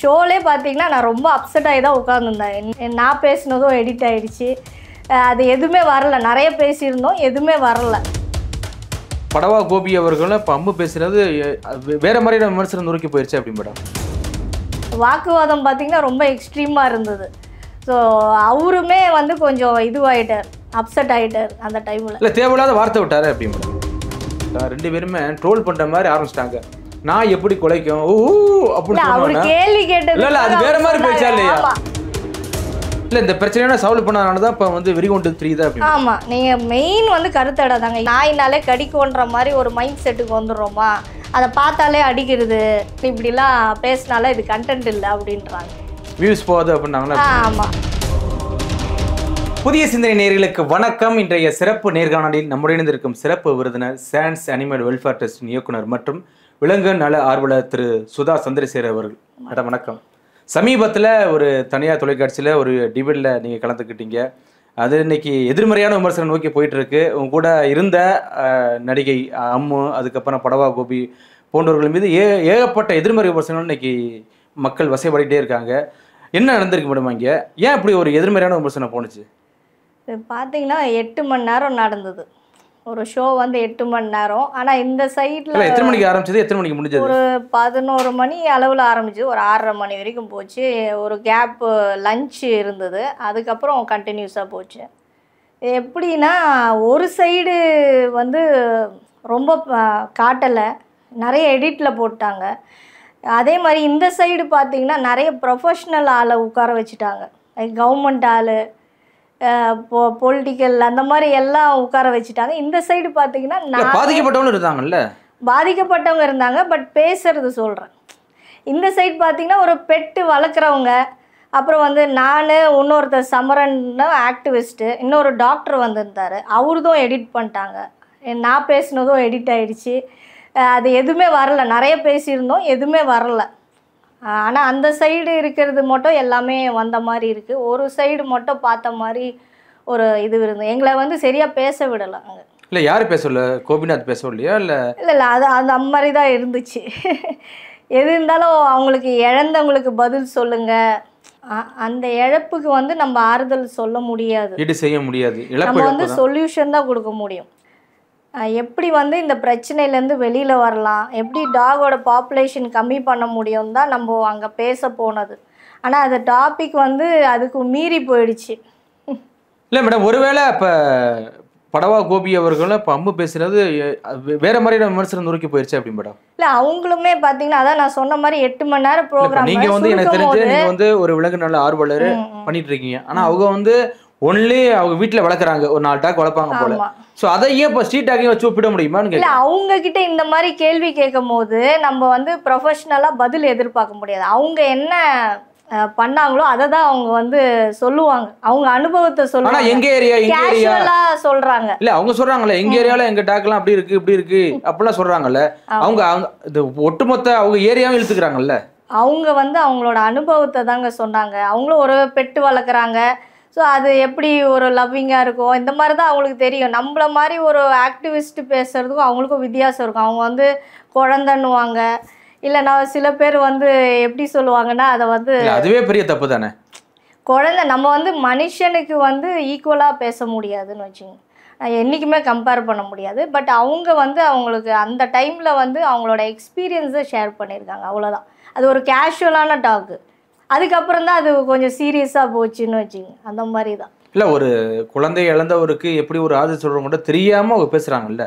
ஷோலே பார்த்தீங்கன்னா நான் ரொம்ப அப்செட் ஆகி தான் உட்காந்துருந்தேன். நான் பேசினதும் எடிட் ஆகிடுச்சு. அது எதுவுமே வரல. நிறைய பேசியிருந்தோம், எதுவுமே வரல. படவா கோபி அவர்களும் இப்போ அம்பு பேசுகிறது வேறு மாதிரியான விமர்சனம் நோக்கி போயிடுச்சு அப்படி மேடம். வாக்குவாதம் பார்த்தீங்கன்னா ரொம்ப எக்ஸ்ட்ரீமாக இருந்தது. ஸோ அவருமே வந்து கொஞ்சம் இதுவாகிட்டார், அப்செட் ஆகிட்டார் அந்த டைமில். இல்லை தேவையில்லாத வார்த்தை விட்டாரு அப்படி மேடம். ரெண்டு பேருமே ட்ரோல் பண்ணுற மாதிரி ஆரம்பிச்சிட்டாங்க. நான் எப்படி குலைக்கும் ஓ அப்படின்னு அவர் கேள்வி கேட்டது இல்லை அது வேற மாதிரி போயிடுச்சா இல்லையா? இல்லை இந்த பிரச்சனையான சால்வ் பண்ணனால தான் இப்போ வந்து வெறிகொண்டு தெரியுதா அப்படி. ஆமாம், நீங்கள் மெயின் வந்து கருத்தடாதாங்க. நாயினாலே கடிக்கோன்ற மாதிரி ஒரு மைண்ட் செட்டுக்கு வந்துடுறோமா, அதை பார்த்தாலே அடிக்கிறது, இப்படிலாம் பேசினாலே இது கண்டென்ட் இல்லை அப்படின்றாங்க. வியூஸ் போகுது அப்படின்னாங்களா? ஆமாம். புதிய சிந்தனை நேயர்களுக்கு வணக்கம். இன்றைய சிறப்பு நேர்காணலில் நம்முடைய இணைந்திருக்கும் சிறப்பு விருந்தினர் சான்ஸ் அனிமல் வெல்ஃபேர் ட்ரஸ்டின் இயக்குனர் மற்றும் விலங்கு நல ஆர்வலர் திரு சுதா சந்திரசேகர் அவர்கள். மேடம் வணக்கம். சமீபத்தில் ஒரு தனியார் தொலைக்காட்சியில் ஒரு டிபேட்டில் நீங்கள் கலந்துக்கிட்டீங்க. அது இன்னைக்கு எதிர்மறையான விமர்சனம் நோக்கி போயிட்டு இருக்கு. உங்க கூட இருந்த நடிகை அம்மு, அதுக்கப்புறம் படவா கோபி போன்றவர்கள் மீது ஏகப்பட்ட எதிர்மறை விமர்சனங்கள் இன்னைக்கு மக்கள் வசைப்படிட்டே இருக்காங்க. என்ன நடந்திருக்கு மேடம் இங்கே? ஏன் இப்படி ஒரு எதிர்மறையான விமர்சனம் போணுச்சு? இது பார்த்தீங்கன்னா 8 மணி நேரம் நடந்தது ஒரு ஷோ, வந்து 8 மணி நேரம். ஆனால் இந்த சைடில் எத்தனை மணிக்கு ஆரம்பிச்சது, எத்தனை மணிக்கு முடிஞ்சது? ஒரு 11 மணி அளவில் ஆரம்பிச்சு ஒரு 6:30 மணி வரைக்கும் போச்சு. ஒரு கேப்பு லஞ்சு இருந்தது, அதுக்கப்புறம் கண்டினியூஸாக போச்சு. எப்படின்னா ஒரு சைடு வந்து ரொம்ப காட்டலை, நிறைய எடிட்டில் போட்டாங்க. அதே மாதிரி இந்த சைடு பார்த்திங்கன்னா நிறைய ப்ரொஃபஷ்னல் ஆளை உட்கார வச்சுட்டாங்க. கவர்மெண்ட் ஆள், பொலிட்டிக்கல், அந்த மாதிரி எல்லாம் உட்கார வச்சுட்டாங்க. இந்த சைடு பார்த்தீங்கன்னா பாதிக்கப்பட்டவங்க இருந்தாங்கல்ல, பாதிக்கப்பட்டவங்க இருந்தாங்க. பட் பேசுறது சொல்கிறேன். இந்த சைடு பார்த்தீங்கன்னா ஒரு பெட்டு வளர்க்குறவங்க, அப்புறம் வந்து நான், இன்னொருத்தர் சமரன் ஆக்டிவிஸ்ட்டு, இன்னொரு டாக்டர் வந்திருந்தார், அவருதும் எடிட் பண்ணிட்டாங்க. நான் பேசினதும் எடிட் ஆகிடுச்சு. அது எதுவுமே வரல. நிறைய பேசியிருந்தோம், எதுவுமே வரல. ஆனால் அந்த சைடு இருக்கிறது மட்டும் எல்லாமே வந்த மாதிரி இருக்குது. ஒரு சைடு மட்டும் பார்த்த மாதிரி ஒரு இது இருந்தது. எங்களை வந்து சரியாக பேச விடலை அங்கே. இல்லை யார் பேசல? கோபிநாத் பேச இல்லையா? இல்லை இல்லை அது அந்த மாதிரி தான் இருந்துச்சு. எது இருந்தாலும் அவங்களுக்கு இழந்தவங்களுக்கு பதில் சொல்லுங்கள். அந்த இழப்புக்கு வந்து நம்ம ஆறுதல் சொல்ல முடியாது, ஈடு செய்ய முடியாது. நம்ம வந்து சொல்யூஷன் தான் கொடுக்க முடியும். எப்படி வந்து இந்த பிரச்சனையிலேருந்து வெளியில் வரலாம், எப்படி டாகோட பாப்புலேஷன் கம்மி பண்ண முடியும் தான் நம்ம அங்கே பேச போனது. ஆனால் அது டாபிக் வந்து அதுக்கு மீறி போயிடுச்சு. இல்லை மேடம், ஒருவேளை இப்போ படவா கோபி அவர்களும் இப்போ அம்பு பேசுகிறது வேறு மாதிரியான விமர்சனம் நோக்கி போயிடுச்சு அப்படி மேடம். இல்லை அவங்களுமே பார்த்தீங்கன்னா அதான் நான் சொன்ன மாதிரி 8 மணி நேரம் ப்ரோக்ராம். நீங்கள் வந்து எனக்கு தெரிஞ்சு நீங்கள் வந்து ஒரு விலங்கு நல்ல ஆர்வலர் பண்ணிட்டு இருக்கீங்க. ஆனால் அவங்க வந்து ஒன்லி அவங்க வீட்டில் வளர்க்குறாங்க, ஒரு 4 டாக் வளர்ப்பாங்க போல. ஸோ அதை ஏன் இப்போ ஸ்ட்ரீட் டாக்கையும் வச்சு ஒப்பிட முடியுமா? இல்லை அவங்க கிட்ட இந்த மாதிரி கேள்வி கேட்கும் போது நம்ம வந்து ப்ரொஃபஷ்னலாக பதில் எதிர்பார்க்க முடியாது. அவங்க என்ன பண்ணாங்களோ அதை தான் அவங்க வந்து சொல்லுவாங்க, அவங்க அனுபவத்தை சொல்லுவாங்க. எங்க ஏரியா சொல்றாங்க. இல்ல அவங்க சொல்றாங்கல்ல, எங்க ஏரியால எங்க டாக்லாம் அப்படி இருக்கு இப்படி இருக்கு அப்படிலாம் சொல்றாங்கல்ல. அவங்க ஒட்டுமொத்த அவங்க ஏரியாவும் இழுத்துக்கிறாங்கல்ல. அவங்க வந்து அவங்களோட அனுபவத்தை தாங்க சொன்னாங்க. அவங்களும் ஒரு பெட்டு வளர்க்குறாங்க. ஸோ அது எப்படி ஒரு லவ்விங்காக இருக்கும், இந்த மாதிரி தான் அவங்களுக்கு தெரியும். நம்மள மாதிரி ஒரு ஆக்டிவிஸ்ட் பேசுகிறதுக்கும் அவங்களுக்கும் வித்தியாசம் இருக்கும். அவங்க வந்து குழந்தைன்னுவாங்க, இல்லைனா சில பேர் வந்து எப்படி சொல்லுவாங்கன்னா அதை வந்து அதுவே பெரிய தப்பு தானே. குழந்தை நம்ம வந்து மனுஷனுக்கு வந்து ஈக்குவலாக பேச முடியாதுன்னு வச்சுங்க, என்றைக்குமே கம்பேர் பண்ண முடியாது. பட் அவங்க வந்து அவங்களுக்கு அந்த டைமில் வந்து அவங்களோட எக்ஸ்பீரியன்ஸை ஷேர் பண்ணியிருக்காங்க, அவ்வளோதான். அது ஒரு கேஷுவலான டாக்கு. அதுக்கப்புறம் தான் அது கொஞ்சம் சீரியஸாக போச்சுன்னு வச்சுங்க, அந்த மாதிரி தான். இல்லை ஒரு குழந்தை இழந்தவருக்கு எப்படி ஒரு ஆதரவு சொல்கிறவங்க கூட தெரியாமல் அவங்க பேசுகிறாங்கல்ல.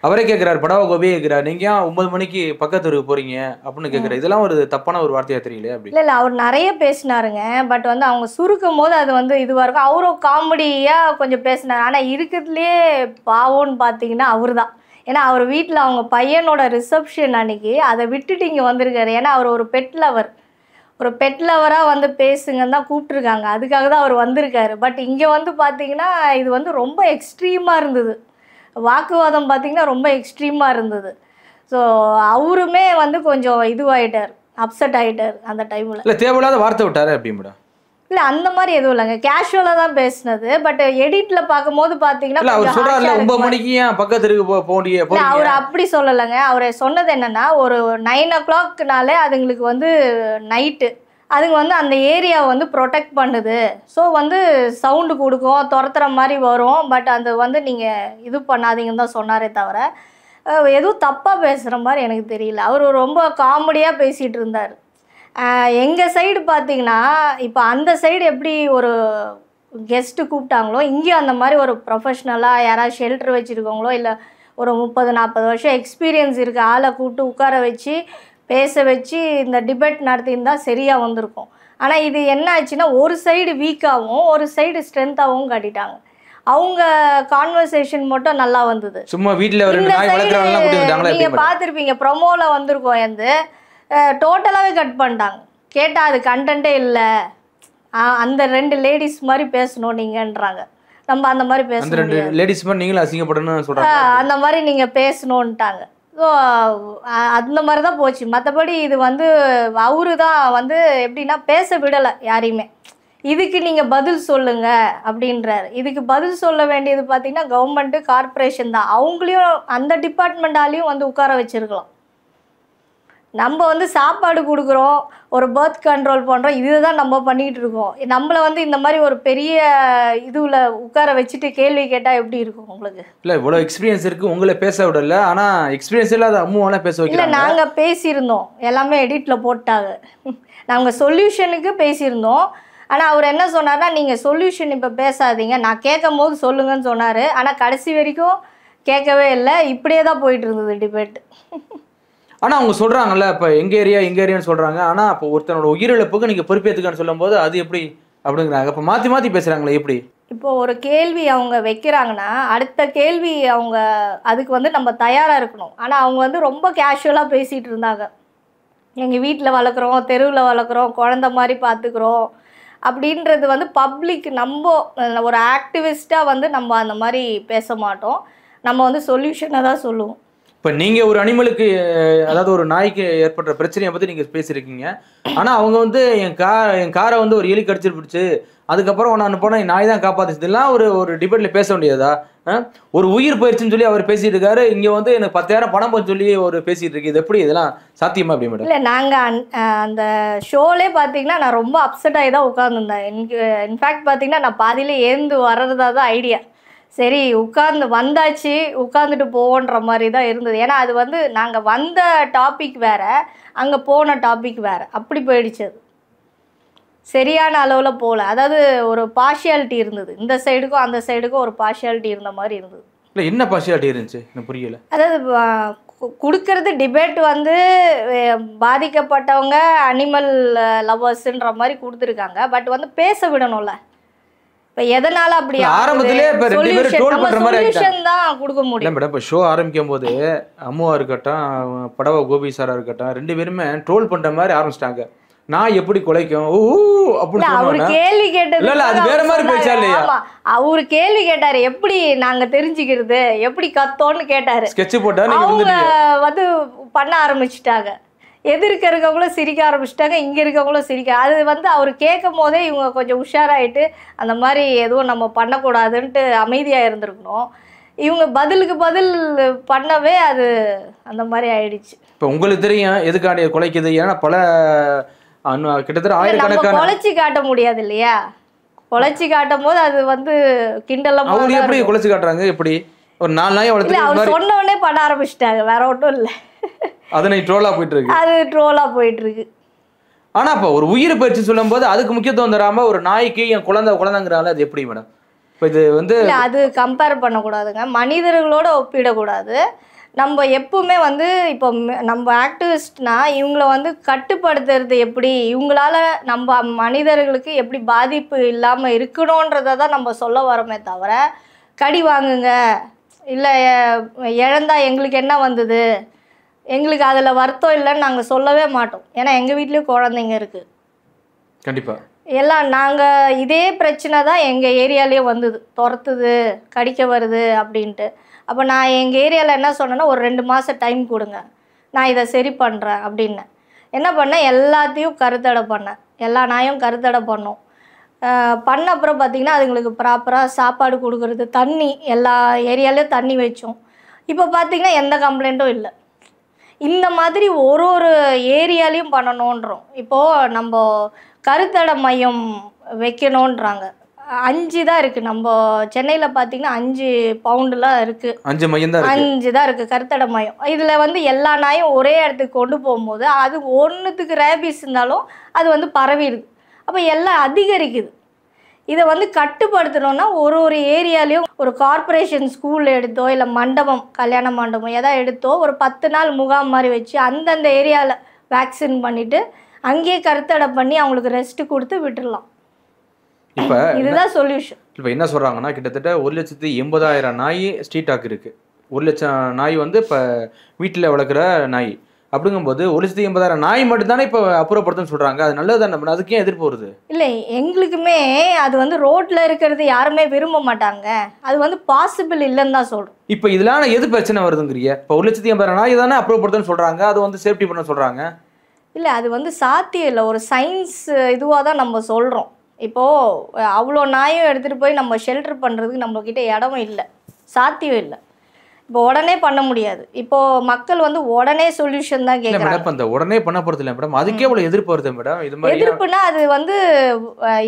அவரே கேட்குறாரு, படவா கோபியே கேட்குறாரு, நீங்கள் ஏன் 9 மணிக்கு பக்கத்துக்கு போகிறீங்க அப்படின்னு கேட்குறாரு. இதெல்லாம் ஒரு தப்பான ஒரு வார்த்தையாக தெரியலையே அப்படி? இல்லை அவர் நிறைய பேசினாருங்க. பட் வந்து அவங்க சுருக்கும் போது அது வந்து இதுவாக இருக்கும். அவரும் காமெடியாக கொஞ்சம் பேசினார். ஆனால் இருக்கிறதுலே பாவம்னு பார்த்தீங்கன்னா அவர் தான். ஏன்னா அவர் வீட்டில் அவங்க பையனோட ரிசப்ஷன் அன்னைக்கு அதை விட்டுட்டு இங்கே வந்திருக்காரு. ஏன்னா அவர் ஒரு பெட் லவர், ஒரு பெட் லவராக வந்து பேசுங்கன்னு தான் கூப்பிட்ருக்காங்க. அதுக்காக தான் அவர் வந்திருக்காரு. பட் இங்கே வந்து பார்த்தீங்கன்னா இது வந்து ரொம்ப எக்ஸ்ட்ரீமாக இருந்தது. வாக்குவாதம் பார்த்தீங்கன்னா ரொம்ப எக்ஸ்ட்ரீமாக இருந்தது. ஸோ அவருமே வந்து கொஞ்சம் இதுவாகிட்டார், அப்செட் ஆகிட்டார் அந்த டைமில். இல்லை தேவையில்லாத வார்த்தை விட்டாரு அப்படி மேடம்? இல்லை அந்த மாதிரி எதுவும் இல்லைங்க, கேஷுவலாக தான் பேசினது. பட் எடிட்டில் பார்க்கும்போது பார்த்தீங்கன்னா அவர் சொல்கிறாரு 9 மணிக்கு ஏன் பக்கத்துக்கு போண்டிய. அவர் அப்படி சொல்லலைங்க. அவர் சொன்னது என்னென்னா ஒரு 9 o'clockனாலே அதுங்களுக்கு வந்து நைட்டு, அதுங்க வந்து அந்த ஏரியாவை வந்து ப்ரொடெக்ட் பண்ணுது. ஸோ வந்து சவுண்டு கொடுக்கும், துரத்துற மாதிரி வரும். பட் அது வந்து நீங்கள் இது பண்ணாதீங்கன்னு தான் சொன்னாரே தவிர எதுவும் தப்பாக பேசுகிற மாதிரி எனக்கு தெரியல. அவர் ரொம்ப காமெடியாக பேசிகிட்டு இருந்தார். எங்கள் சைடு பார்த்தீங்கன்னா இப்போ அந்த சைடு எப்படி ஒரு கெஸ்ட்டு கூப்பிட்டாங்களோ இங்கேயும் அந்த மாதிரி ஒரு ப்ரொஃபஷ்னலாக யாராவது ஷெல்டர் வச்சுருக்கவங்களோ இல்லை ஒரு 30-40 வருஷம் எக்ஸ்பீரியன்ஸ் இருக்க ஆளை கூப்பிட்டு உட்கார வச்சு பேச வச்சு இந்த டிபேட் நடத்தியிருந்தா சரியாக வந்திருக்கும். ஆனால் இது என்ன ஆச்சுன்னா ஒரு சைடு வீக்காகவும் ஒரு சைடு ஸ்ட்ரென்த்தாகவும் காட்டிட்டாங்க. அவங்க கான்வர்சேஷன் மட்டும் நல்லா வந்தது. சும்மா வீட்டில் நீங்கள் பார்த்துருப்பீங்க ப்ரொமோவில் வந்திருக்கோம் வந்து டோட்டலாகவே கட் பண்ணிட்டாங்க. கேட்டால் அது கண்டென்ட்டே இல்லை, அந்த 2 லேடிஸ் மாதிரி பேசணும் நீங்கன்றாங்க. நம்ம அந்த மாதிரி பேசணும், லேடிஸ் மாதிரி நீங்களும் அசிங்கப்படணும்னு சொல்கிறாங்க, அந்த மாதிரி நீங்கள் பேசணுன்ட்டாங்க. ஸோ அந்த மாதிரி தான் போச்சு. மற்றபடி இது வந்து அவரு தான் வந்து எப்படின்னா பேச விடலை யாரையுமே. இதுக்கு நீங்கள் பதில் சொல்லுங்கள் அப்படின்றாரு. இதுக்கு பதில் சொல்ல வேண்டியது பார்த்திங்கன்னா கவர்மெண்ட்டு கார்ப்பரேஷன் தான். அவங்களையும் அந்த டிபார்ட்மெண்ட்டாலையும் வந்து உட்கார வச்சுருக்கலாம். நம்ம வந்து சாப்பாடு கொடுக்குறோம், ஒரு பர்த் கண்ட்ரோல் பண்ணுறோம், இதுதான் நம்ம பண்ணிகிட்டு இருக்கோம். நம்மளை வந்து இந்த மாதிரி ஒரு பெரிய இதுவில் உட்கார வச்சுட்டு கேள்வி கேட்டால் எப்படி இருக்கும் உங்களுக்கு? இல்லை இவ்வளோ எக்ஸ்பீரியன்ஸ் இருக்குது, உங்களை பேச விடல. ஆனால் எக்ஸ்பீரியன்ஸ் இல்லாத அம்மாவெல்லாம் பேச வைக்கல. இல்லை நாங்கள் பேசியிருந்தோம், எல்லாமே எடிட்டில் போட்டாங்க. நாங்கள் சொல்யூஷனுக்கு பேசியிருந்தோம். ஆனால் அவர் என்ன சொன்னார்னா நீங்கள் சொல்யூஷன் இப்போ பேசாதீங்க, நான் கேட்கும் போது சொல்லுங்கன்னு சொன்னார். ஆனால் கடைசி வரைக்கும் கேட்கவே இல்லை, இப்படியே தான் போயிட்டு இருந்தது டிபேட். ஆனால் அவங்க சொல்கிறாங்கல்ல இப்போ எங்கள் ஏரியான்னு சொல்கிறாங்க. ஆனால் இப்போ ஒருத்தனோட உயிரிழப்புக்கு நீங்கள் பொறுப்பேற்றுக்கான்னு சொல்லும்போது அது எப்படி அப்படிங்கிறாங்க. இப்போ மாற்றி பேசுகிறாங்களே எப்படி? இப்போ ஒரு கேள்வி அவங்க வைக்கிறாங்கன்னா அடுத்த கேள்வி அவங்க அதுக்கு வந்து நம்ம தயாராக இருக்கணும். ஆனால் அவங்க வந்து ரொம்ப கேஷுவலாக பேசிகிட்டு இருந்தாங்க. எங்கள் வீட்டில் வளர்க்குறோம், தெருவில் வளர்க்குறோம், குழந்த மாதிரி பார்த்துக்குறோம் அப்படின்றது வந்து பப்ளிக். நம்ம ஒரு ஆக்டிவிஸ்ட்டாக வந்து நம்ம அந்த மாதிரி பேச மாட்டோம். நம்ம வந்து சொல்யூஷனை தான் சொல்லுவோம். இப்போ நீங்கள் ஒரு அனிமலுக்கு, அதாவது ஒரு நாய்க்கு ஏற்பட்ட பிரச்சனையை பற்றி நீங்கள் பேசியிருக்கீங்க. ஆனால் அவங்க வந்து என் காரை வந்து ஒரு எலி கடிச்சிட்டு பிடிச்சி அதுக்கப்புறம் நான் போனால் நாய் தான் காப்பாற்றுச்சுலாம் ஒரு டிபேட்டில் பேச வேண்டியதா? ஒரு உயிர் போயிடுச்சுன்னு சொல்லி அவர் பேசிட்டு இருக்காரு. இங்கே வந்து எனக்கு 10,000 பணம் போய் சொல்லி ஒரு பேசிகிட்டு இருக்கு. இது எப்படி, இதெல்லாம் சாத்தியமா அப்படி மேடம்? இல்லை நாங்கள் அந்த ஷோலே பார்த்தீங்கன்னா நான் ரொம்ப அப்செட் ஆகி தான் உட்காந்துருந்தேன். இன்ஃபேக்ட் பார்த்தீங்கன்னா நான் பாதியிலே ஏந்து வர்றதா தான் ஐடியா. சரி வந்தாச்சு, உட்காந்துட்டு போவோன்ற மாதிரி தான் இருந்தது. ஏன்னா அது வந்து நாங்கள் வந்த டாபிக் வேறு, அங்கே போன டாபிக் வேறு, அப்படி போயிடுச்சு. அது சரியான அளவில் போகல. அதாவது ஒரு பார்ஷியாலிட்டி இருந்தது, இந்த சைடுக்கும் அந்த சைடுக்கும் ஒரு பார்ஷியாலிட்டி இருந்த மாதிரி இருந்தது. இல்லை என்ன பார்ஷியாலிட்டி இருந்துச்சு எனக்கு புரியல. அதாவது கொடுக்கறது டிபேட் வந்து பாதிக்கப்பட்டவங்க அனிமல் லவர்ஸுன்ற மாதிரி கொடுத்துருக்காங்க. பட் வந்து பேச விடணும்ல. இப்போ எதனால அப்படி ஆரம்பத்திலே இப்போ 2 பேரும் ட்ரோல் பண்ற மாதிரி சொல்யூஷன் தான் கொடுக்க முடியும். இல்லை மேடம், இப்போ ஷோ ஆரம்பிக்கும் போது அம்மாவா இருக்கட்டும், படவா கோபி சாரா இருக்கட்டும், 2 பேருமே ட்ரோல் பண்ற மாதிரி ஆரம்பிச்சிட்டாங்க. நான் எப்படி குலைக்கும் அப்படின்னு அவரு கேள்வி கேட்டது இல்ல அது வேற மாதிரி பேச்சா இல்லையா? அவரு கேள்வி கேட்டாரு, எப்படி நாங்க தெரிஞ்சுக்கிறது, எப்படி கத்தோன்னு கேட்டாரு. ஸ்கெட்ச் போட்டா அவங்க வந்து பண்ண ஆரம்பிச்சுட்டாங்க. எதிர்க்க இருக்கவங்களும் சிரிக்க ஆரம்பிச்சிட்டாங்க, இங்கே இருக்கவங்களும் சிரிக்க. அது வந்து அவர் கேட்கும் போதே இவங்க கொஞ்சம் உஷாராயிட்டு அந்த மாதிரி எதுவும் நம்ம பண்ணக்கூடாதுன்ட்டு அமைதியாக இருந்திருக்கணும். இவங்க பதிலுக்கு பதில் பண்ணவே அது அந்த மாதிரி ஆயிடுச்சு. இப்போ உங்களுக்கு தெரியும் எதுக்காண்டி குலைக்குது, ஏன்னா பல கிட்டத்தட்ட ஆயிரக்கணக்கான குலைச்சி காட்ட முடியாது இல்லையா? குலைச்சி காட்டும் போது அது வந்து கிண்டலாம். அவங்க எப்படி குலைச்சி காட்டுறாங்க? எப்படி ஒரு 4 நாயை வளர்த்து அவர் சொன்ன உடனே பண்ண ஆரம்பிச்சிட்டாங்க, வேற ஒன்றும் இல்லை. அது ட்ரோலா போயிட்டு இருக்கு, அது ட்ரோலா போயிட்டு இருக்கு. ஆனா இப்போ ஒரு உயிர் பயிற்சி சொல்லும் போது அதுக்கு முக்கியத்துவம் தராம ஒரு நாய்க்கு என் குழந்தைங்கிறால அது எப்படி மேடம்? இப்போ இது வந்து அது கம்பேர் பண்ணக்கூடாதுங்க, மனிதர்களோட ஒப்பிடக்கூடாது. நம்ம எப்பவுமே வந்து இப்போ நம்ம ஆக்டிவிஸ்ட்னா இவங்கள வந்து கட்டுப்படுத்துறது எப்படி, இவங்களால நம்ம மனிதர்களுக்கு எப்படி பாதிப்பு இல்லாமல் இருக்கணுன்றதை தான் நம்ம சொல்ல வரோமே தவிர கடி வாங்குங்க இல்லை இழந்தா எங்களுக்கு என்ன வந்தது, எங்களுக்கு அதில் வருத்தம் இல்லைன்னு நாங்கள் சொல்லவே மாட்டோம். ஏன்னா எங்கள் வீட்லேயும் குழந்தைங்க இருக்குது. கண்டிப்பாக எல்லாம் நாங்கள் இதே பிரச்சனை தான் எங்கள் ஏரியாலேயே வந்தது, துரத்துது, கடிக்க வருது அப்படின்ட்டு. அப்போ நான் எங்கள் ஏரியாவில் என்ன சொன்னேன்னா ஒரு 2 மாதம் டைம் கொடுங்க, நான் இதை சரி பண்ணுறேன் அப்படின்னு. என்ன பண்ணேன், எல்லாத்தையும் கருத்தடை பண்ணேன், எல்லா நாயும் கருத்தடை பண்ணோம். பண்ண அப்புறம் பார்த்திங்கன்னா அதுங்களுக்கு ப்ராப்பராக சாப்பாடு கொடுக்குறது, தண்ணி எல்லா ஏரியாலேயும் தண்ணி வச்சோம். இப்போ பார்த்திங்கன்னா எந்த கம்ப்ளைண்ட்டும் இல்லை. இந்த மாதிரி ஒரு ஒரு ஏரியாலையும் பண்ணணுன்றோம். இப்போது நம்ம கருத்தடை மையம் வைக்கணுன்றாங்க. 5 தான் இருக்குது. நம்ம சென்னையில் பார்த்தீங்கன்னா 5 பவுண்டுலாம் இருக்குது. 5 மையம் தான் இருக்கு. 5 தான் இருக்குது கருத்தடை மையம். இதில் வந்து எல்லா நாயும் ஒரே இடத்துக்கு கொண்டு போகும்போது அது ஒன்றுத்துக்கு ரேபிஸ் இருந்தாலும் அது வந்து பரவிடுது. அப்போ எல்லாம் அதிகரிக்குது. இதை வந்து கட்டுப்படுத்தணும்னா ஒரு ஒரு ஏரியாலையும் ஒரு கார்ப்பரேஷன் ஸ்கூல் எடுத்தோ இல்லை மண்டபம் கல்யாண மண்டபம் எதாவது எடுத்தோ ஒரு 10 நாள் முகாம் மாதிரி வச்சு அந்தந்த ஏரியாவில் வேக்சின் பண்ணிவிட்டு அங்கேயே கருத்தடை பண்ணி அவங்களுக்கு ரெஸ்ட்டு கொடுத்து விட்டுடலாம். இப்போ இதுதான் சொல்யூஷன். இப்போ என்ன சொல்கிறாங்கன்னா கிட்டத்தட்ட 1,80,000 நாய் ஸ்ட்ரீட் டாக் இருக்குது. 1 லட்சம் நாய் வந்து இப்போ வீட்டில் வளர்க்குற நாய். அப்படிங்கும்போது 1,80,000 நாய் மட்டும்தானே இப்போ அப்புறப்படுத்துன்னு சொல்கிறாங்க. அது நல்லது தானே, அதுக்கே எதிர்ப்பு வருது? இல்லை, எங்களுக்குமே அது வந்து ரோட்டில் இருக்கிறது யாருமே விரும்ப மாட்டாங்க. அது வந்து பாசிபிள் இல்லைன்னு தான் சொல்கிறோம். இப்போ இதெல்லாம் எது பிரச்சனை வருதுங்கிறீங்க? இப்போ 1,80,000 நாய் தானே அப்புறப்படுத்துன்னு சொல்கிறாங்க, அது வந்து சேஃப்டி பண்ண சொல்கிறாங்க. இல்லை, அது வந்து சாத்தியம் இல்லை. ஒரு சயின்ஸ் இதுவாக தான் நம்ம சொல்கிறோம். இப்போது அவ்வளோ நாயும் எடுத்துகிட்டு போய் நம்ம ஷெல்டர் பண்ணுறதுக்கு நம்மக்கிட்ட இடமும் இல்லை, சாத்தியம் இல்லை. இப்போ உடனே பண்ண முடியாது. இப்போது மக்கள் வந்து உடனே சொல்யூஷன் தான் கேட்குறாங்க. இப்போ அந்த உடனே பண்ண போகிறது இல்லை மேடம், அதுக்கே அவ்வளோ எதிர்ப்பு வருது மேடம். இது மாதிரி எதிர்ப்புனா அது வந்து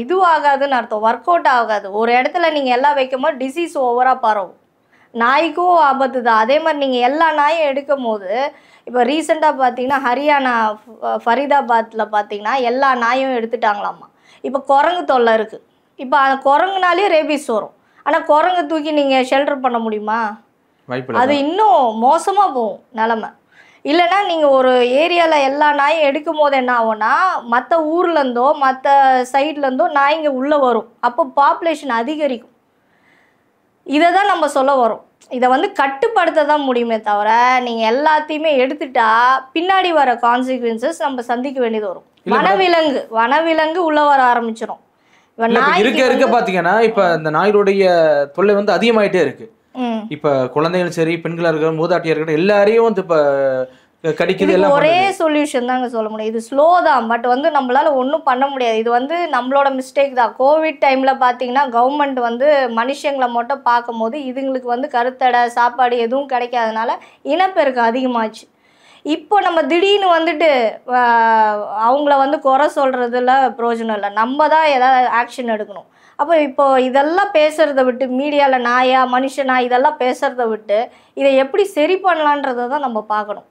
இதுவாகாதுன்னு அர்த்தம், ஒர்க் அவுட் ஆகாது. ஒரு இடத்துல நீங்கள் எல்லாம் வைக்கும்போது டிசீஸ் ஓவராக பரவும், நாய்க்கும் ஆபத்து தான். அதே மாதிரி நீங்கள் எல்லா நாயும் எடுக்கும் போது இப்போ ரீசெண்டாக பார்த்தீங்கன்னா ஹரியானா ஃபரிதாபாத்தில் பார்த்தீங்கன்னா எல்லா நாயும் எடுத்துட்டாங்களாம்மா. இப்போ குரங்கு தொல்லை இருக்குது. இப்போ குரங்குனாலே ரேபிஸ் வரும். ஆனால் குரங்கு தூக்கி நீங்கள் ஷெல்டர் பண்ண முடியுமா? அது இன்னும் மோசமாக போகும் நிலமை. இல்லைன்னா நீங்கள் ஒரு ஏரியாவில் எல்லா நாயும் எடுக்கும் போது என்ன ஆகும்னா மற்ற ஊர்லேருந்தோ மற்ற சைட்லேருந்தோ நாய்ங்க உள்ளே வரும். அப்போ பாப்புலேஷன் அதிகரிக்கும். இதை தான் நம்ம சொல்ல வரோம். இதை வந்து கட்டுப்படுத்த தான் முடியுமே தவிர நீங்கள் எல்லாத்தையுமே எடுத்துட்டா பின்னாடி வர கான்சிக்வன்சஸ் நம்ம சந்திக்க வேண்டியது வரும். வனவிலங்கு உள்ள வர ஆரம்பிச்சிடும். இருக்க பார்த்தீங்கன்னா இப்போ இந்த நாய்களுடைய தொல்லை வந்து அதிகமாயிட்டே இருக்கு. இப்ப குழந்தைகள் சரி, பெண்களா இருக்க, மூதாட்டியா இருக்கட்டும், எல்லாரையும் வந்து இப்ப கடிக்குது. எல்லாம் ஒரே சொல்யூஷன் தாங்க சொல்ல முடியும். இது ஸ்லோ தான், பட் வந்து நம்மளால ஒன்றும் பண்ண முடியாது. இது வந்து நம்மளோட மிஸ்டேக் தான். கோவிட் டைம்ல பார்த்தீங்கன்னா கவர்மெண்ட் வந்து மனுஷங்களை மட்டும் பார்க்கும்போது இதுங்களுக்கு வந்து கருத்தடை சாப்பாடு எதுவும் கிடைக்காதனால இனப்பெருக்கம் அதிகமாச்சு. இப்போ நம்ம திடீர்னு வந்துட்டு அவங்கள வந்து குறை சொல்றதுல பிரயோஜனம் இல்லை. நம்ம தான் ஏதாவது ஆக்ஷன் எடுக்கணும். அப்போ இப்போ இதெல்லாம் பேசுகிறத விட்டு மீடியாவில் நாயா மனுஷனா இதெல்லாம் பேசுகிறத விட்டு இதை எப்படி சரி பண்ணலான்றதை தான் நம்ம பார்க்கணும்.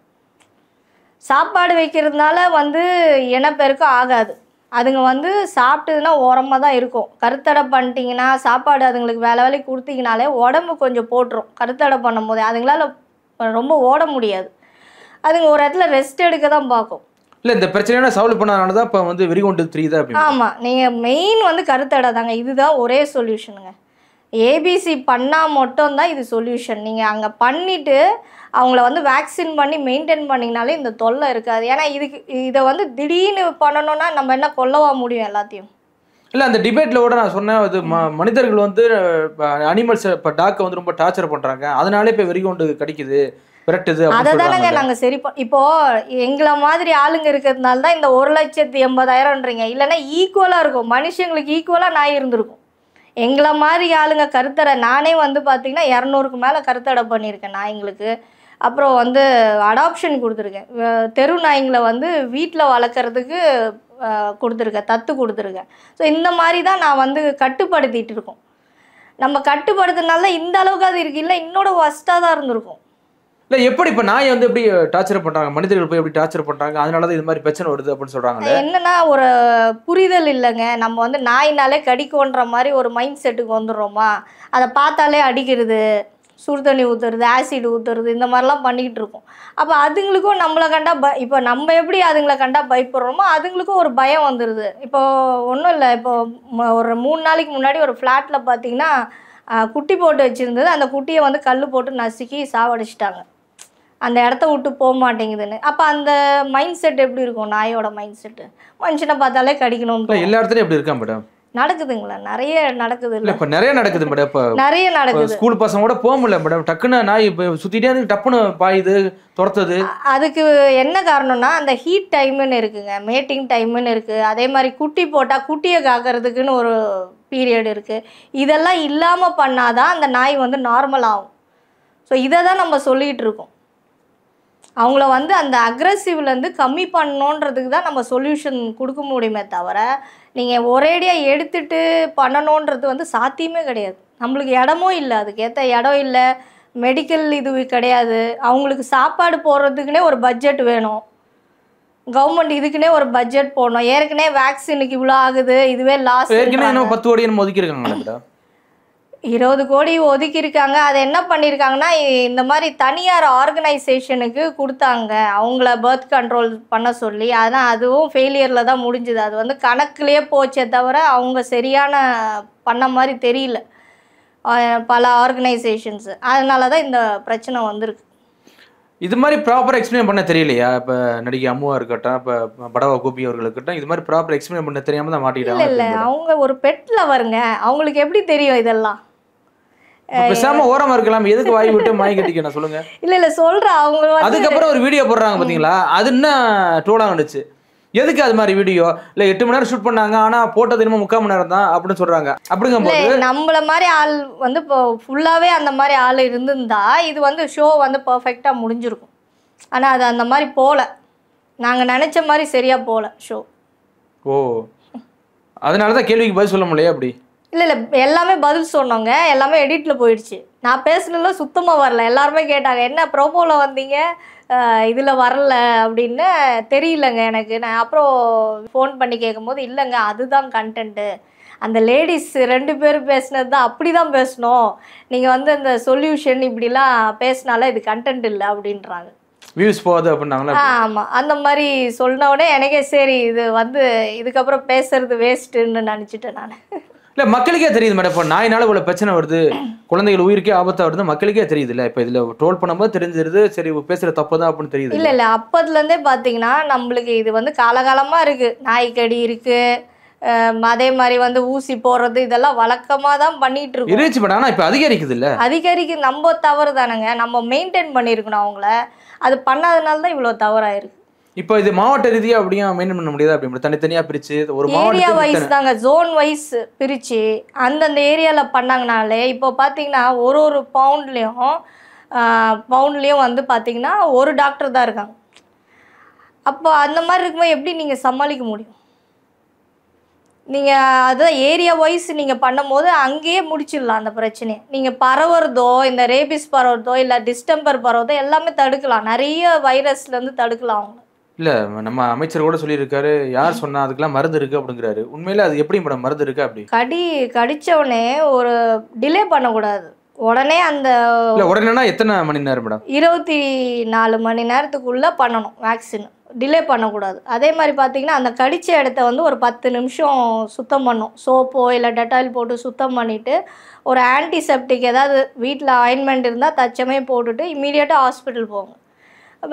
சாப்பாடு வைக்கிறதுனால வந்து இனப்பெருக்கம் ஆகாது. அதுங்க வந்து சாப்பிட்டதுன்னா ஓரமாக தான் இருக்கும். கருத்தடை பண்ணிட்டீங்கன்னா சாப்பாடு அதுங்களுக்கு வேலைக்கு கொடுத்தீங்கனாலே உடம்பு கொஞ்சம் போட்டுரும். கருத்தடை பண்ணும் போதே அதுங்களால ரொம்ப ஓட முடியாது. அதுங்க ஒரு இடத்துல ரெஸ்ட் எடுக்க தான் பார்க்கும். இல்லை, இந்த பிரச்சனையான சால்வ் பண்ணனால தான் இப்போ வந்து வெறிகொண்டு 3 தான் அப்படி. ஆமாம், நீங்கள் மெயின் வந்து கருத்தடை தாங்க. இதுதான் ஒரே சொல்யூஷனுங்க. ஏபிசி பண்ணால் மட்டும்தான் இது சொல்யூஷன். நீங்கள் அங்கே பண்ணிவிட்டு அவங்கள வந்து வேக்சின் பண்ணி மெயின்டைன் பண்ணிங்கனாலே இந்த தொல்லை இருக்காது. ஏன்னா இதை வந்து திடீர்னு பண்ணணும்னா நம்ம என்ன கொல்லவா முடியும் எல்லாத்தையும்? இல்லை, அந்த டிபேட்டில் கூட நான் சொன்னேன், அது மனிதர்கள் வந்து அனிமல்ஸ் இப்போ டாக்கை வந்து ரொம்ப டார்ச்சர் பண்ணுறாங்க, அதனாலே இப்போ வெறிகொண்டு கடிக்குது, விரட்டுது. அதை தானங்க நாங்கள் சரி இப்போது எங்களை மாதிரி ஆளுங்க இருக்கிறதுனால தான் இந்த 1,80,000ன்றீங்க. இல்லைன்னா ஈக்குவலாக இருக்கும், மனுஷங்களுக்கு ஈக்குவலாக நாய் இருந்திருக்கும். எங்களை மாதிரி ஆளுங்க கருத்தடை, நானே வந்து பார்த்திங்கன்னா 200க்கு மேலே கருத்தடை பண்ணியிருக்கேன் நாய்ங்களுக்கு. அப்புறம் வந்து அடாப்ஷன் கொடுத்துருக்கேன். தெரு நாய்ங்களை வந்து வீட்டில் வளர்க்குறதுக்கு கொடுத்துருக்கேன், தத்து கொடுத்துருக்கேன். ஸோ இந்த மாதிரி தான் நான் வந்து கட்டுப்படுத்திட்டு இருக்கோம். நம்ம கட்டுப்படுத்தினால இந்த அளவுக்கு அது இருக்குது, இல்லை இன்னோட ஒஸ்ட்டாக தான் இருந்திருக்கும். இல்லை, எப்படி இப்போ நாயை வந்து எப்படி டார்ச்சர் பண்ணுறாங்க, மனிதர்கள் போய் எப்படி டார்ச்சர் பண்ணுறாங்க, அதனால தான் இது மாதிரி பிரச்சனை வருது அப்படின்னு சொல்கிறாங்க. என்னன்னா ஒரு புரிதல் இல்லைங்க. நம்ம வந்து நாயினாலே கடிக்கோன்ற மாதிரி ஒரு மைண்ட் செட்டுக்கு வந்துடுறோமா, அதை பார்த்தாலே அடிக்கிறது, சுடு தண்ணி ஊற்றுறது, ஆசிட் ஊற்றுறது, இந்த மாதிரிலாம் பண்ணிக்கிட்டு இருக்கோம். அப்போ அதுங்களுக்கும் நம்மளை கண்டா இப்போ நம்ம எப்படி அதுங்களை கண்டா பயப்படுறோமோ அதுங்களுக்கும் ஒரு பயம் வந்துடுது. இப்போ ஒன்றும் இல்லை, இப்போ ஒரு 3 நாளைக்கு முன்னாடி ஒரு ஃப்ளாட்டில் பார்த்தீங்கன்னா குட்டி போட்டு வச்சுருந்தது, அந்த குட்டியை வந்து கல் போட்டு நசுக்கி சாவடிச்சிட்டாங்க. அந்த இடத்த விட்டு போக மாட்டேங்குதுன்னு. அப்போ அந்த மைண்ட் செட் எப்படி இருக்கும் நாயோட மைண்ட் செட்டு? மனுஷனை பார்த்தாலே கடிக்கணும். எல்லா இடத்துலையும் எப்படி இருக்கா மேடம்? நடக்குதுங்களா? நிறைய நடக்குது. இல்லை, இப்போ நிறைய நடக்குது மேடம். இப்போ நிறைய நடக்குது. ஸ்கூல் பசங்க கூட போக முடியல மேடம், டக்குன்னு நாய் இப்போ சுற்றிட்டே இருந்து டப்புன்னு பாயுது, துரத்துது. அதுக்கு என்ன காரணம்னா அந்த ஹீட் டைமுன்னு இருக்குங்க, மேட்டிங் டைமுன்னு இருக்குது. அதே மாதிரி குட்டி போட்டால் குட்டியை காக்கிறதுக்குன்னு ஒரு பீரியட் இருக்குது. இதெல்லாம் இல்லாமல் பண்ணாதான் அந்த நாய் வந்து நார்மல் ஆகும். ஸோ இதை தான் நம்ம சொல்லிகிட்டு இருக்கோம். அவங்கள வந்து அந்த அக்ரெசிவ்லேருந்து கம்மி பண்ணணுன்றதுக்கு தான் நம்ம சொல்யூஷன் கொடுக்க முடியுமே தவிர நீங்கள் ஒரேடியாக எடுத்துட்டு பண்ணணுன்றது வந்து சாத்தியமே கிடையாது. நம்மளுக்கு இடமும் இல்லை, அதுக்கேற்ற இடம் இல்லை, மெடிக்கல் இது கிடையாது. அவங்களுக்கு சாப்பாடு போடுறதுக்குனே ஒரு பட்ஜெட் வேணும். கவர்மெண்ட் இதுக்குன்னே ஒரு பட்ஜெட் போடணும். ஏற்கனவே வேக்சினுக்கு இவ்வளோ ஆகுது, இதுவே லாஸ். ஏற்கனவே 10 கோடி நம்ம ஒதுக்கியிருக்காங்க. 20 கோடி ஒதுக்கியிருக்காங்க. அதை என்ன பண்ணியிருக்காங்கன்னா, இந்த மாதிரி தனியார் ஆர்கனைசேஷனுக்கு கொடுத்தாங்க, அவங்கள பர்த் கண்ட்ரோல் பண்ண சொல்லி. ஆனால் அதுவும் ஃபெயிலியரில் தான் முடிஞ்சுது. அது வந்து கணக்குலேயே போச்சே தவிர அவங்க சரியான பண்ண மாதிரி தெரியல பல ஆர்கனைசேஷன்ஸு. அதனால தான் இந்த பிரச்சனை வந்திருக்கு. இது மாதிரி ப்ராப்பராக எக்ஸ்பிளைன் பண்ண தெரியலையா? இப்போ நடிகை அம்முவா இருக்கட்டும், இப்போ படவா கோபி அவர்கள் இருக்கட்டும், இது மாதிரி ப்ராப்பராக எக்ஸ்பிளைன் பண்ண தெரியாமல் தான் மாட்டிக்கிட்டாங்க. இல்லை அவங்க ஒரு பெட்டில் வருங்க, அவங்களுக்கு எப்படி தெரியும் இதெல்லாம்? பேசாம ஓரமா இருக்கலாம், எதுக்கு வாய் விட்டு மாய் கட்டிக்கணும் சொல்லுங்க. இல்ல சொல்றேன் அவங்க. அதுக்கப்புறம் ஒரு வீடியோ போடுறாங்க பாத்தீங்களா, அது என்ன ட்ரோலா வந்துச்சு. எதுக்கு அது மாதிரி வீடியோ? இல்ல 8 மணி நேரம் ஷூட் பண்ணாங்க, ஆனா போட்டது இன்னும் 3/4 மணி நேரம் தான் அப்படின்னு சொல்றாங்க. அப்படிங்கும்போது நம்மள மாதிரி ஆள் வந்து இப்போ ஃபுல்லாவே அந்த மாதிரி ஆள் இருந்திருந்தா இது வந்து ஷோ வந்து பர்ஃபெக்டா முடிஞ்சிருக்கும். ஆனா அது அந்த மாதிரி போல, நாங்க நினைச்ச மாதிரி சரியா போல ஷோ. ஓ, அதனாலதான் கேள்விக்கு பதில் சொல்ல முடியல. அப்படி இல்லை எல்லாமே பதில் சொன்னோங்க, எல்லாமே எடிட்டில் போயிடுச்சு. நான் பேசுனதுல சுத்தமாக வரல. எல்லாருமே கேட்டாங்க, என்ன ப்ரோமோவில் வந்தீங்க இதில் வரல அப்படின்னு. தெரியலங்க எனக்கு. நான் அப்புறம் ஃபோன் பண்ணி கேட்கும்போது, இல்லைங்க அதுதான் கண்டென்ட்டு, அந்த லேடிஸ் 2 பேர் பேசுனது தான், அப்படி தான் பேசணும், நீங்கள் வந்து அந்த சொல்யூஷன் இப்படிலாம் பேசினால இது கண்டென்ட் இல்லை அப்படின்றாங்க. வியூஸ் போகுது அப்படின்னாங்களா? ஆமாம், அந்த மாதிரி சொன்னோடனே எனக்கே சரி இது வந்து இதுக்கப்புறம் பேசுறது வேஸ்ட்டுன்னு நினச்சிட்டேன் நான். இல்லை மக்களுக்கே தெரியுது மேடம். இப்போ நாயினால இவ்வளோ பிரச்சனை வருது, குழந்தைகள் உயிருக்கே ஆபத்தாக வருது, மக்களுக்கே தெரியுது இல்லை? இப்போ இதில் ட்ரோல் பண்ணும்போது தெரிஞ்சிருது, சரி பேசுகிற தப்பு தான் அப்படின்னு தெரியுது. இல்லை அப்போதுலேருந்தே பார்த்தீங்கன்னா நம்மளுக்கு இது வந்து காலகாலமாக இருக்குது. நாய்க்கடி இருக்குது, அதே மாதிரி வந்து ஊசி போடுறது, இதெல்லாம் வழக்கமாக தான் பண்ணிகிட்டு இருக்கோம். இருந்துச்சு மேடம், ஆனால் இப்போ அதிகரிக்குது இல்லை? அதிகரிக்கு நம்ம தவறு தானேங்க, நம்ம மெயின்டைன் பண்ணியிருக்கணும் அவங்கள. அது பண்ணாதனால தான் இவ்வளோ தவறாயிருக்கு. இப்போ இது மாவட்ட ரீதியாக அப்படியும் மெயின்டைன் பண்ண முடியாது? அப்படி தனித்தனியாக பிரித்து ஒரு ஏரியா வைஸ் தாங்க, ஜோன் வைஸ் பிரித்து அந்தந்த ஏரியாவில் பண்ணாங்கனாலே இப்போ பார்த்தீங்கன்னா ஒரு பவுண்ட்லேயும் வந்து பார்த்தீங்கன்னா ஒரு டாக்டர் தான் இருக்காங்க. அப்போ அந்த மாதிரி இருக்கும்போது எப்படி நீங்கள் சமாளிக்க முடியும்? நீங்கள் அதுதான் ஏரியா வைஸ் நீங்கள் பண்ணும்போது அங்கேயே முடிச்சிடலாம் அந்த பிரச்சனையை. நீங்கள் பரவுறதோ, இந்த ரேபிஸ் பரவுறதோ, இல்லை டிஸ்டம்பர் பரவுறதோ எல்லாமே தடுக்கலாம். நிறைய வைரஸ்லேருந்து தடுக்கலாம் அவங்க. இல்லை நம்ம அமைச்சர் கூட சொல்லியிருக்காரு, யார் சொன்னா அதுக்கெல்லாம் மருந்து இருக்குது அப்படிங்கிறாரு. உண்மையில அது எப்படி மேடம் மருந்து இருக்குது? அப்படி கடித்தவொடனே ஒரு டிலே பண்ணக்கூடாது. உடனே அந்த உடனேனா எத்தனை மணி நேரம் மேடம்? 24 மணி நேரத்துக்குள்ளே பண்ணணும் வேக்சின், டிலே பண்ணக்கூடாது. அதே மாதிரி பார்த்தீங்கன்னா அந்த கடித்த இடத்த வந்து ஒரு 10 நிமிஷம் சுத்தம் பண்ணும். சோப்போ இல்லை டெட்டாயில் போட்டு சுத்தம் பண்ணிவிட்டு ஒரு ஆன்டிசெப்டிக் ஏதாவது வீட்டில் ஆயின்மெண்ட் இருந்தால் தச்சமே போட்டுட்டு இம்மீடியட்டாக ஹாஸ்பிட்டல் போங்க.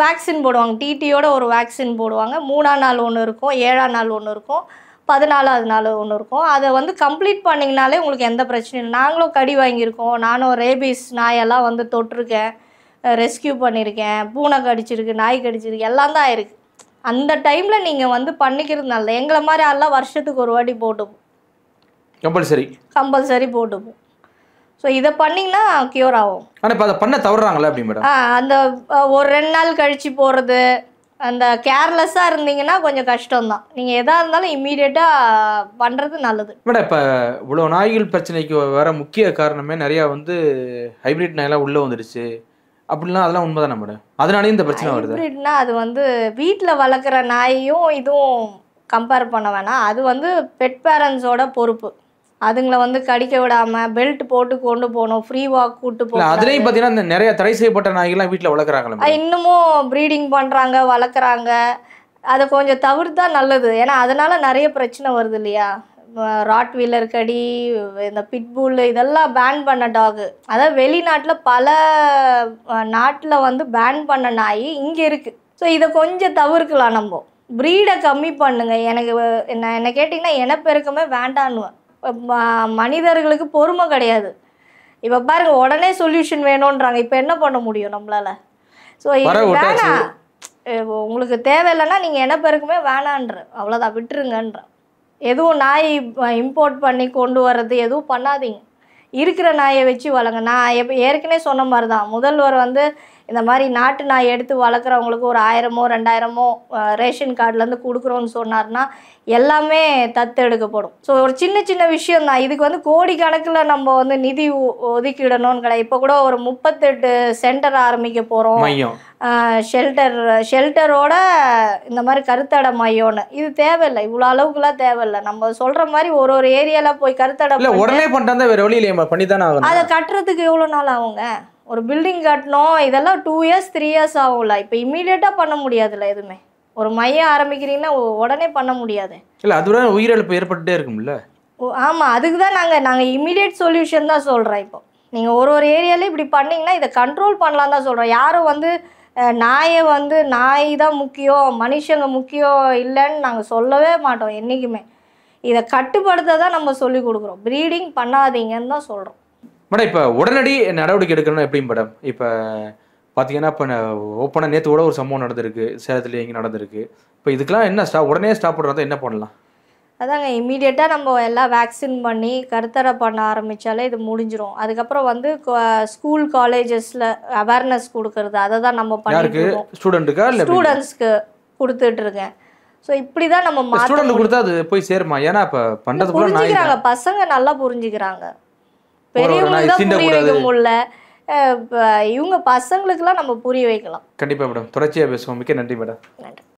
வேக்சின் போடுவாங்க, டிடியோட ஒரு வேக்சின் போடுவாங்க. 3ஆம் நாள் ஒன்று இருக்கும், 7ஆம் நாள் ஒன்று இருக்கும், 14ஆவது நாள் ஒன்று இருக்கும். அதை வந்து கம்ப்ளீட் பண்ணிங்கனாலே உங்களுக்கு எந்த பிரச்சனையும் இல்லை. நாங்களும் கடி வாங்கியிருக்கோம், நானும் ரேபிஸ் நாயெல்லாம் வந்து தொட்டிருக்கேன், ரெஸ்கியூ பண்ணியிருக்கேன், பூனை கடிச்சிருக்கு, நாய் கடிச்சிருக்கு, எல்லாம் தான் ஆயிருக்கு. அந்த டைமில் நீங்கள் வந்து பண்ணிக்கிறது நல்லது. எங்களை மாதிரி ஆள்லாம் வருஷத்துக்கு ஒரு வாட்டி போட்டுப்போம், கம்பல்சரி போட்டுப்போம். ஸோ இதை பண்ணிங்கன்னா க்யூர் ஆகும். ஆனால் இப்போ அதை பண்ண தவறுறாங்களா அப்படி மேடம்? அந்த ஒரு 2 நாள் கழித்து போகிறது, அந்த கேர்லெஸ்ஸாக இருந்தீங்கன்னா கொஞ்சம் கஷ்டம்தான். நீங்கள் எதாக இருந்தாலும் இம்மீடியட்டாக பண்ணுறது நல்லது மேடம். இப்போ இவ்வளோ நாய்கள் பிரச்சனைக்கு வர முக்கிய காரணமே நிறையா வந்து ஹைப்ரிட் நாயெல்லாம் உள்ளே வந்துடுச்சு அப்படிலாம், அதெல்லாம் உண்மைதானே மேடம்? அதனாலேயும் இந்த பிரச்சனை வருது. ஹைப்ரிட்னா அது வந்து வீட்டில் வளர்க்குற நாயையும் இதுவும் கம்பேர் பண்ண வேணாம். அது வந்து பெட் பேரண்ட்ஸோட பொறுப்பு. அதுங்களை வந்து கடிக்க விடாமல் பெல்ட் போட்டு கொண்டு போகணும், ஃப்ரீ வாக் கூட்டு போகணும். அதுலேயும் பார்த்தீங்கன்னா இந்த நிறைய தடை செய்யப்பட்ட நாய்கள்லாம் வீட்டில் வளர்க்குறாங்களா? இன்னமும் ப்ரீடிங் பண்ணுறாங்க, வளர்க்குறாங்க. அதை கொஞ்சம் தவிர்த்தா நல்லது. ஏன்னா அதனால் நிறைய பிரச்சனை வருது இல்லையா? ராட்வீலர் கடி, இந்த பிட்புல், இதெல்லாம் பேன் பண்ண டாகு. அதாவது வெளிநாட்டில் பல நாட்டில் வந்து பேன் பண்ண நாய் இங்கே இருக்குது. ஸோ இதை கொஞ்சம் தவிர்க்கலாம். நம்ம ப்ரீடை கம்மி பண்ணுங்க. என்ன கேட்டிங்கன்னா இனப்பெருக்கமே வேண்டான்னுவேன். மனிதர்களுக்கு பொறுமை கிடையாது. இப்போ பாருங்க, உடனே சொல்யூஷன் வேணுன்றாங்க. இப்போ என்ன பண்ண முடியும் நம்மளால? ஸோ வேணாம், உங்களுக்கு தேவையில்லைன்னா நீங்கள் இனப்பெருக்கமே வேணான்ற, அவ்வளோதான், விட்டுருங்கன்ற. எதுவும் நாய் இம்போர்ட் பண்ணி கொண்டு வர்றது எதுவும் பண்ணாதீங்க. இருக்கிற நாயை வச்சு வளங்க. நான் ஏற்கனவே சொன்ன மாதிரி தான், முதல்வர் வந்து இந்த மாதிரி நாட்டு நாய் எடுத்து வளர்க்குறவங்களுக்கு ஒரு 1000மோ 2000மோ ரேஷன் கார்டுலேருந்து கொடுக்குறோன்னு சொன்னார்னா எல்லாமே தத்தெடுக்கப்படும். ஸோ ஒரு சின்ன சின்ன விஷயம் தான். இதுக்கு வந்து கோடிக்கணக்கில் நம்ம வந்து நிதி ஒதுக்கிடணும்னு கிடையாது. இப்போ கூட ஒரு 38 சென்டர் ஆரம்பிக்க போகிறோம். ஷெல்டரோட இந்த மாதிரி கருத்தடை மையம்னு. இது தேவையில்லை, இவ்வளோ அளவுக்குலாம் தேவையில்லை. நம்ம சொல்கிற மாதிரி ஒரு ஏரியாவில் போய் கருத்தடை உடனே பண்ணிட்டு வேறு வழியில பண்ணி தானே ஆகணும். அதை கட்டுறதுக்கு எவ்வளோ நாள் ஆகுங்க? ஒரு பில்டிங் கட்டணும், இதெல்லாம் 2 இயர்ஸ் 3 இயர்ஸ் ஆகும்ல. இப்போ இம்மீடியட்டாக பண்ண முடியாதுல்ல எதுவுமே. ஒரு மையம் ஆரம்பிக்கிறீங்கன்னா உடனே பண்ண முடியாது. இல்லை, அதுவே உயிரிழப்பு ஏற்பட்டுட்டே இருக்கும்ல. ஆமாம், அதுக்கு தான் நாங்கள் இம்மீடியட் சொல்யூஷன் தான் சொல்கிறோம். இப்போ நீங்கள் ஒரு ஏரியாவில் இப்படி பண்ணிங்கன்னா இதை கண்ட்ரோல் பண்ணலாம் தான் சொல்கிறோம். யாரும் வந்து நாயை வந்து நாய் தான் முக்கியம், மனுஷங்க முக்கியம் இல்லைன்னு நாங்கள் சொல்லவே மாட்டோம் என்றைக்குமே. இதை கட்டுப்படுத்த தான் நம்ம சொல்லி கொடுக்குறோம். ப்ரீடிங் பண்ணாதீங்கன்னு தான் சொல்கிறோம். மேடம், இப்போ உடனடி நடவடிக்கை எடுக்கணும் எப்படி மேடம்? இப்போ பார்த்தீங்கன்னா இப்போ ஓப்பனாக நேற்று கூட ஒரு சம்பவம் நடந்திருக்கு, சேலத்தில் எங்கே நடந்திருக்கு. இப்போ இதுக்கெல்லாம் என்ன உடனே ஸ்டாப் பண்ணுறதா என்ன பண்ணலாம்? அதாங்க, இம்மீடியட்டாக நம்ம எல்லாம் வேக்சின் பண்ணி கருத்தடை பண்ண ஆரம்பித்தாலே இது முடிஞ்சிடும். அதுக்கப்புறம் வந்து ஸ்கூல் காலேஜஸில் அவேர்னஸ் கொடுக்கறது, அதை தான் நம்ம பண்ணிருக்கோம். ஸ்டூடெண்ட்ஸ்க்கு கொடுத்துட்ருக்கேன். ஸோ இப்படி தான் நம்ம ஸ்டூடெண்ட் கொடுத்தா அது போய் சேருமா? ஏன்னா இப்போ பண்ணுறது புரிஞ்சுக்கிறாங்க, பசங்க நல்லா புரிஞ்சுக்கிறாங்க. பெரியவங்களுக்கு தான் புரிய வைக்க முடியல, இவங்க பசங்களுக்குலாம் நம்ம புரிய வைக்கலாம். கண்டிப்பாக மேடம், தொடர்ச்சியாக பேசுவோம். மிக்க நன்றி மேடம். நன்றி.